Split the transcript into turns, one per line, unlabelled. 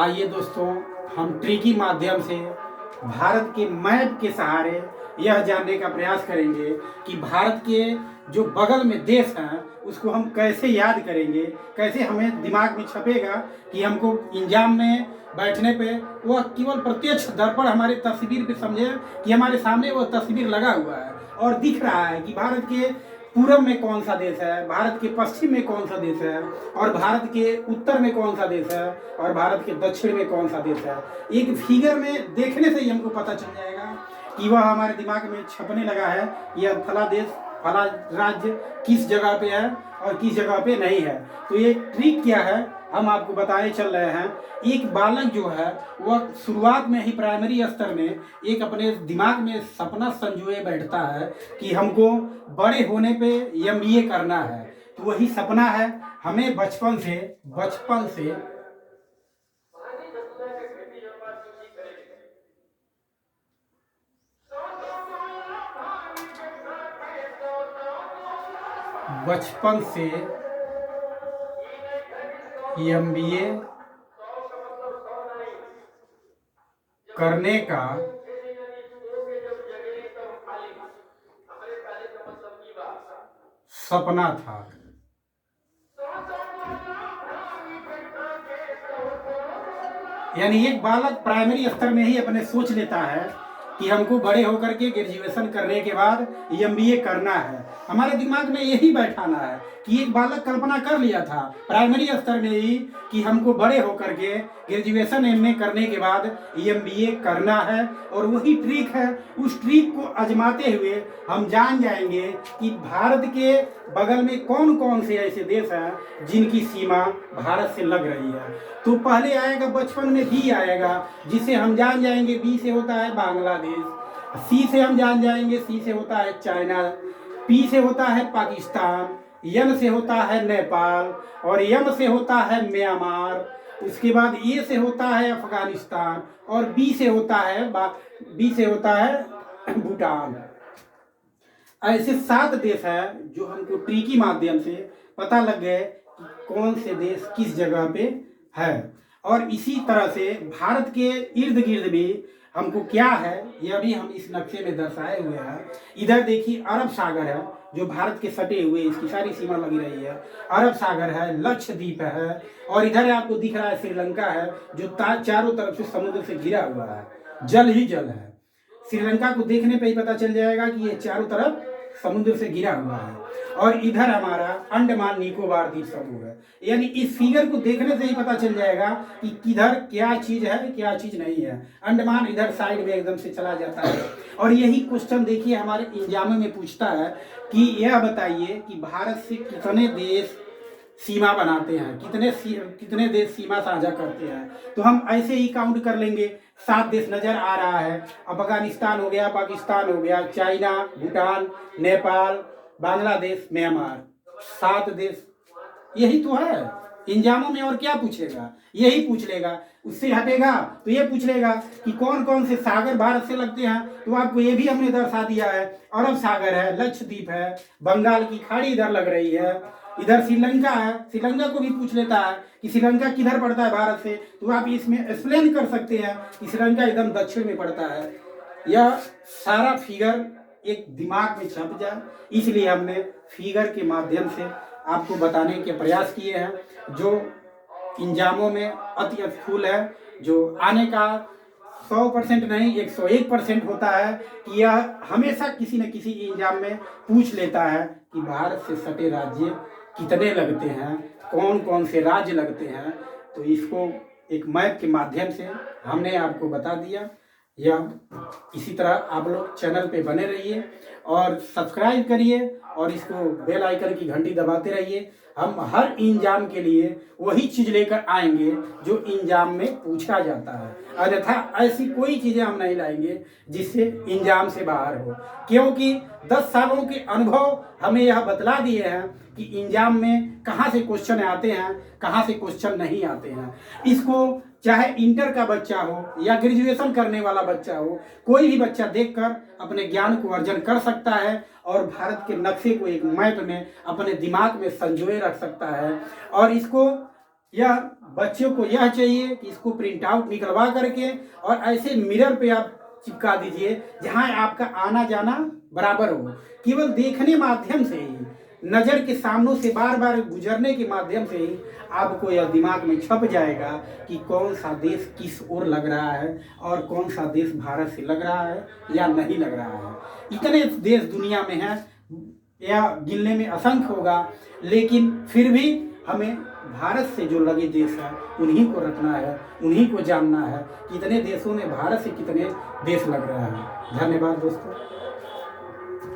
आइए दोस्तों, हम ट्रिकी माध्यम से भारत के मैप के सहारे यह जानने का प्रयास करेंगे कि भारत के जो बगल में देश हैं उसको हम कैसे याद करेंगे, कैसे हमें दिमाग में छपेगा कि हमको एग्जाम में बैठने पे वह केवल प्रत्यक्ष दर्पण हमारे तस्वीर पे समझे कि हमारे सामने वह तस्वीर लगा हुआ है और दिख रहा है कि भारत के पूरब में कौन सा देश है, भारत के पश्चिम में कौन सा देश है और भारत के उत्तर में कौन सा देश है और भारत के दक्षिण में कौन सा देश है। एक फिगर में देखने से ही हमको पता चल जाएगा कि वह हमारे दिमाग में छपने लगा है, यह फला देश फला राज्य किस जगह पे है और किस जगह पे नहीं है। तो ये ट्रिक क्या है हम आपको बताने चल रहे हैं। एक बालक जो है वह शुरुआत में ही प्राइमरी स्तर में एक अपने दिमाग में सपना संजोए बैठता है कि हमको बड़े होने पे एमबीए करना है। तो वही सपना है हमें बचपन से एमबीए करने का सपना था। यानी एक बालक प्राइमरी स्तर में ही अपने सोच लेता है कि हमको बड़े होकर के ग्रेजुएशन करने के बाद एमबीए करना है। हमारे दिमाग में यही बैठाना है कि एक बालक कल्पना कर लिया था प्राइमरी स्तर में ही कि हमको बड़े होकर के ग्रेजुएशन एमए करने के बाद एमबीए करना है। और वही ट्रिक है, उस ट्रिक को आजमाते हुए हम जान जाएंगे कि भारत के बगल में कौन कौन से ऐसे देश हैं जिनकी सीमा भारत से लग रही है। तो पहले आएगा बचपन में बी आएगा, जिसे हम जान जाएंगे बी से होता है बांग्लादेश, सी से हम जान जाएंगे सी से होता है चाइना, पी से होता है पाकिस्तान, एन से होता है नेपाल और एम से होता है म्यांमार, उसके बाद ए से होता है अफगानिस्तान और बी से होता है भूटान। ऐसे 7 देश हैं जो हमको ट्रिकी माध्यम से पता लग गए कि कौन से देश किस जगह पे है। और इसी तरह से भारत के इर्द गिर्द भी हमको क्या है यह भी हम इस नक्शे में दर्शाए हुए हैं। इधर देखिए अरब सागर है जो भारत के सटे हुए, इसकी सारी सीमा लगी रही है। अरब सागर है, लक्षद्वीप है और इधर आपको दिख रहा है श्रीलंका है जो चारों तरफ से समुद्र से घिरा हुआ है, जल ही जल है। श्रीलंका को देखने पे ही पता चल जाएगा कि ये चारों तरफ समुद्र से घिरा हुआ है। और इधर हमारा अंडमान निकोबार द्वीप समूह है। यानी इस फिगर को देखने से ही पता चल जाएगा कि किधर क्या चीज है क्या चीज नहीं है। अंडमान इधर साइड में एकदम से चला जाता है। और यही क्वेश्चन देखिए हमारे एग्जाम में पूछता है कि यह बताइए कि भारत से कितने देश सीमा बनाते हैं, कितने देश सीमा साझा करते हैं। तो हम ऐसे ही काउंट कर लेंगे। 7 देश नजर आ रहा है। अफगानिस्तान हो गया, पाकिस्तान हो गया, चाइना, भूटान, नेपाल, बांग्लादेश, म्यांमार, 7 देश। यही तो है एग्जामों में। और क्या पूछेगा, यही पूछ लेगा। उससे हटेगा तो ये पूछ लेगा कि कौन कौन से सागर भारत से लगते हैं। तो आपको ये भी हमने दर्शा दिया है। अरब सागर है, लक्षद्वीप है, बंगाल की खाड़ी इधर लग रही है, इधर श्रीलंका है। श्रीलंका को भी पूछ लेता है कि श्रीलंका किधर पड़ता है भारत से। तो आप इसमें एक्सप्लेन कर सकते हैं कि श्रीलंका एकदम दक्षिण में पड़ता है। यह सारा फिगर एक दिमाग में छप जाए, इसलिए हमने फिगर के माध्यम से आपको बताने के प्रयास किए हैं, जो एग्जामों में अति अतिफुल है, जो आने का 100% नहीं 101% होता है कि यह हमेशा किसी न किसी एग्जाम में पूछ लेता है कि भारत से सटे राज्य कितने लगते हैं, कौन कौन से राज्य लगते हैं। तो इसको एक मैप के माध्यम से हमने आपको बता दिया। यह इसी तरह आप लोग चैनल पे बने रहिए और सब्सक्राइब करिए और इसको बेल आइकन की घंटी दबाते रहिए। हम हर एग्जाम के लिए वही चीज लेकर आएंगे जो एग्जाम में पूछा जाता है, अन्यथा ऐसी कोई चीजें हम नहीं लाएंगे जिससे एग्जाम से बाहर हो। क्योंकि 10 सालों के अनुभव हमें यह बतला दिए हैं कि एग्जाम में कहाँ से क्वेश्चन आते हैं, कहाँ से क्वेश्चन नहीं आते हैं। इसको चाहे इंटर का बच्चा हो या ग्रेजुएशन करने वाला बच्चा हो, कोई भी बच्चा देखकर अपने ज्ञान को अर्जन कर सकता है और भारत के नक्शे को एक मैप में अपने दिमाग में संजोए रख सकता है। और इसको या बच्चों को यह चाहिए कि इसको प्रिंट आउट निकलवा करके और ऐसे मिरर पे आप चिपका दीजिए जहां आपका आना जाना बराबर हो। केवल देखने माध्यम से ही, नज़र के सामने से बार बार गुजरने के माध्यम से ही आपको यह दिमाग में छप जाएगा कि कौन सा देश किस ओर लग रहा है और कौन सा देश भारत से लग रहा है या नहीं लग रहा है। इतने देश दुनिया में हैं या गिनने में असंख्य होगा, लेकिन फिर भी हमें भारत से जो लगे देश है उन्हीं को रखना है, उन्हीं को जानना है। कितने देशों में भारत से कितने देश लग रहा है। धन्यवाद दोस्तों।